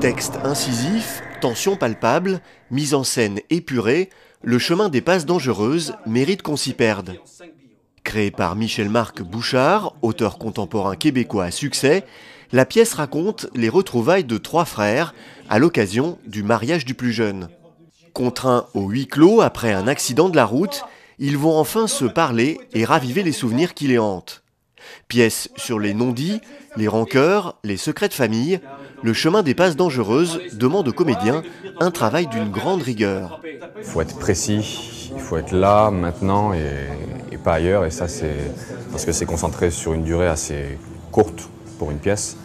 Texte incisif, tension palpable, mise en scène épurée, Le chemin des passes dangereuses mérite qu'on s'y perde. Créée par Michel-Marc Bouchard, auteur contemporain québécois à succès, la pièce raconte les retrouvailles de trois frères à l'occasion du mariage du plus jeune. Contraints au huis clos après un accident de la route, ils vont enfin se parler et raviver les souvenirs qui les hantent. Pièce sur les non-dits, les rancœurs, les secrets de famille, Le chemin des passes dangereuses demande aux comédiens un travail d'une grande rigueur. Il faut être précis, il faut être là, maintenant et pas ailleurs. Et ça, c'est parce que c'est concentré sur une durée assez courte pour une pièce.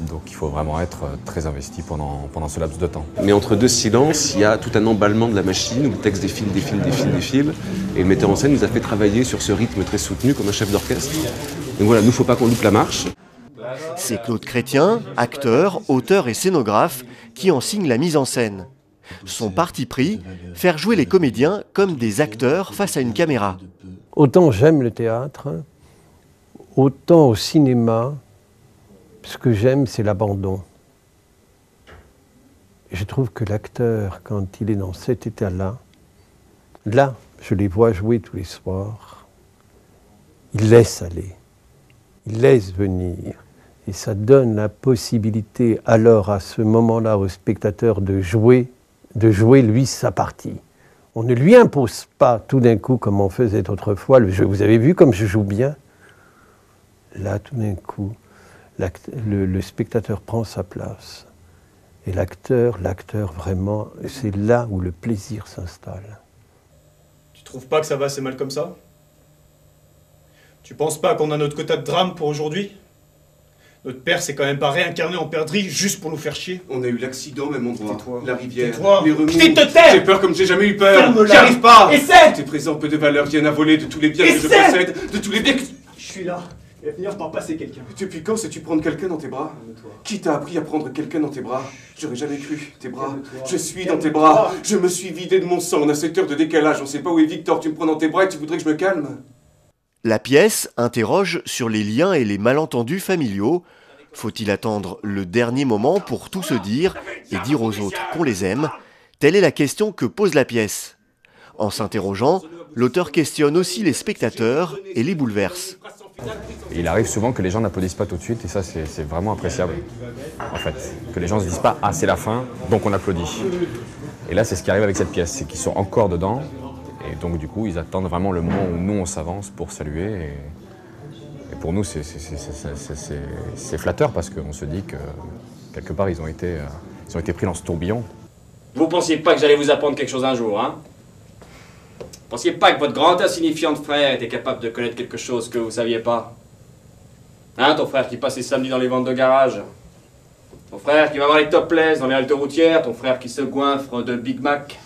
Donc il faut vraiment être très investi pendant ce laps de temps. Mais entre deux silences, il y a tout un emballement de la machine où le texte défile. Et le metteur en scène nous a fait travailler sur ce rythme très soutenu comme un chef d'orchestre. Donc voilà, nous, il ne faut pas qu'on loupe la marche. C'est Claude Chrétien, acteur, auteur et scénographe, qui en signe la mise en scène. Son parti pris, faire jouer les comédiens comme des acteurs face à une caméra. Autant j'aime le théâtre, autant au cinéma, ce que j'aime, c'est l'abandon. Je trouve que l'acteur, quand il est dans cet état-là, là, je les vois jouer tous les soirs, il laisse aller, il laisse venir. Et ça donne la possibilité alors à ce moment-là au spectateur de jouer lui sa partie. On ne lui impose pas tout d'un coup comme on faisait autrefois le jeu. Vous avez vu comme je joue bien? Là, tout d'un coup, le spectateur prend sa place. Et l'acteur, vraiment, c'est là où le plaisir s'installe. Tu trouves pas que ça va assez mal comme ça? Tu penses pas qu'on a notre quota de drame pour aujourd'hui? Notre père s'est quand même pas réincarné en perdrix juste pour nous faire chier. On a eu l'accident au même endroit, la rivière, Tais-toi. les remous. Je t'ai te taire. J'ai peur comme j'ai jamais eu peur. Ferme-la. J'y arrive pas. Essaie. Tes présents peu de valeur viennent à voler de tous les biens que je Essaie. possède, de tous les biens que... Je suis là. Il va finir par passer quelqu'un. Depuis quand sais-tu prendre quelqu'un dans tes bras? Qui t'a appris à prendre quelqu'un dans tes bras? J'aurais jamais cru. Tes bras. Je suis dans tes bras. Je me suis vidé de mon sang. On a 7 heures de décalage. On sait pas où est Victor. Tu me prends dans tes bras et tu voudrais que je me calme? La pièce interroge sur les liens et les malentendus familiaux. Faut-il attendre le dernier moment pour tout se dire et dire aux autres qu'on les aime? Telle est la question que pose la pièce. En s'interrogeant, l'auteur questionne aussi les spectateurs et les bouleverse. Et il arrive souvent que les gens n'applaudissent pas tout de suite et ça, c'est vraiment appréciable. En fait, que les gens ne se disent pas « Ah, c'est la fin, donc on applaudit ». Et là, c'est ce qui arrive avec cette pièce, c'est qu'ils sont encore dedans. Et donc, du coup, ils attendent vraiment le moment où nous, on s'avance pour saluer. Et pour nous, c'est flatteur parce qu'on se dit que, quelque part, ils ont été pris dans ce tourbillon. Vous pensiez pas que j'allais vous apprendre quelque chose un jour, hein? Vous pensiez pas que votre grand insignifiant frère était capable de connaître quelque chose que vous saviez pas? Hein, ton frère qui passe les samedis dans les ventes de garage? Ton frère qui va voir les topless dans les haltes routières? Ton frère qui se goinfre de Big Mac?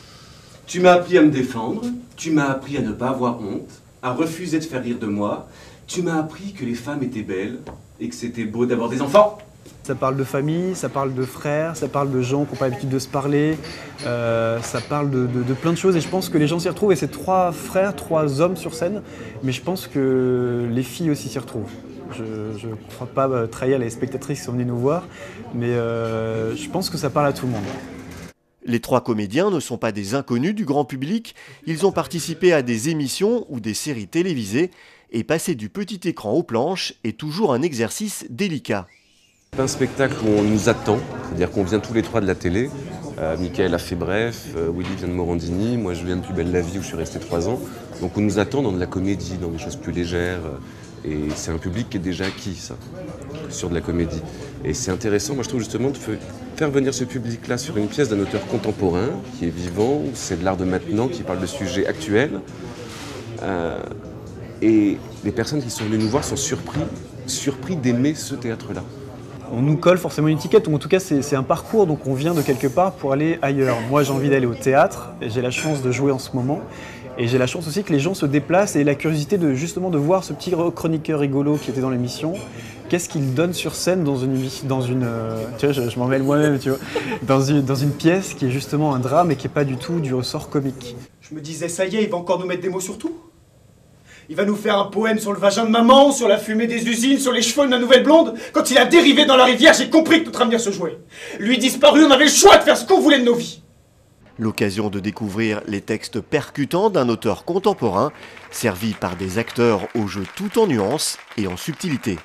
Tu m'as appris à me défendre. Tu m'as appris à ne pas avoir honte, à refuser de faire rire de moi. Tu m'as appris que les femmes étaient belles et que c'était beau d'avoir des enfants. Ça parle de famille, ça parle de frères, ça parle de gens qui n'ont pas l'habitude de se parler, ça parle de plein de choses et je pense que les gens s'y retrouvent et c'est 3 frères, 3 hommes sur scène, mais je pense que les filles aussi s'y retrouvent. Je ne crois pas trahir les spectatrices qui sont venues nous voir, mais je pense que ça parle à tout le monde. Les 3 comédiens ne sont pas des inconnus du grand public, ils ont participé à des émissions ou des séries télévisées et passer du petit écran aux planches est toujours un exercice délicat. C'est un spectacle où on nous attend, c'est-à-dire qu'on vient tous les 3 de la télé. Michael a fait Bref, Willy vient de Morandini, moi je viens de Plus belle la vie où je suis resté 3 ans. Donc on nous attend dans de la comédie, dans des choses plus légères. Et c'est un public qui est déjà acquis, ça, sur de la comédie. Et c'est intéressant, moi je trouve justement, de faire venir ce public-là sur une pièce d'un auteur contemporain, qui est vivant, c'est de l'art de maintenant, qui parle de sujets actuels. Et les personnes qui sont venues nous voir sont surpris d'aimer ce théâtre-là. On nous colle forcément une étiquette, ou en tout cas c'est un parcours, donc on vient de quelque part pour aller ailleurs. Moi j'ai envie d'aller au théâtre, et j'ai la chance de jouer en ce moment, et j'ai la chance aussi que les gens se déplacent et la curiosité de justement de voir ce petit chroniqueur rigolo qui était dans l'émission, qu'est-ce qu'il donne sur scène dans une tu vois, je m'en mêle moi-même, tu vois, dans une pièce qui est justement un drame et qui n'est pas du tout du ressort comique. Je me disais, ça y est, il va encore nous mettre des mots sur tout. Il va nous faire un poème sur le vagin de maman, sur la fumée des usines, sur les cheveux de ma nouvelle blonde. Quand il a dérivé dans la rivière, j'ai compris que notre avenir se jouait. Lui disparu, on avait le choix de faire ce qu'on voulait de nos vies. L'occasion de découvrir les textes percutants d'un auteur contemporain, servi par des acteurs au jeu tout en nuances et en subtilité.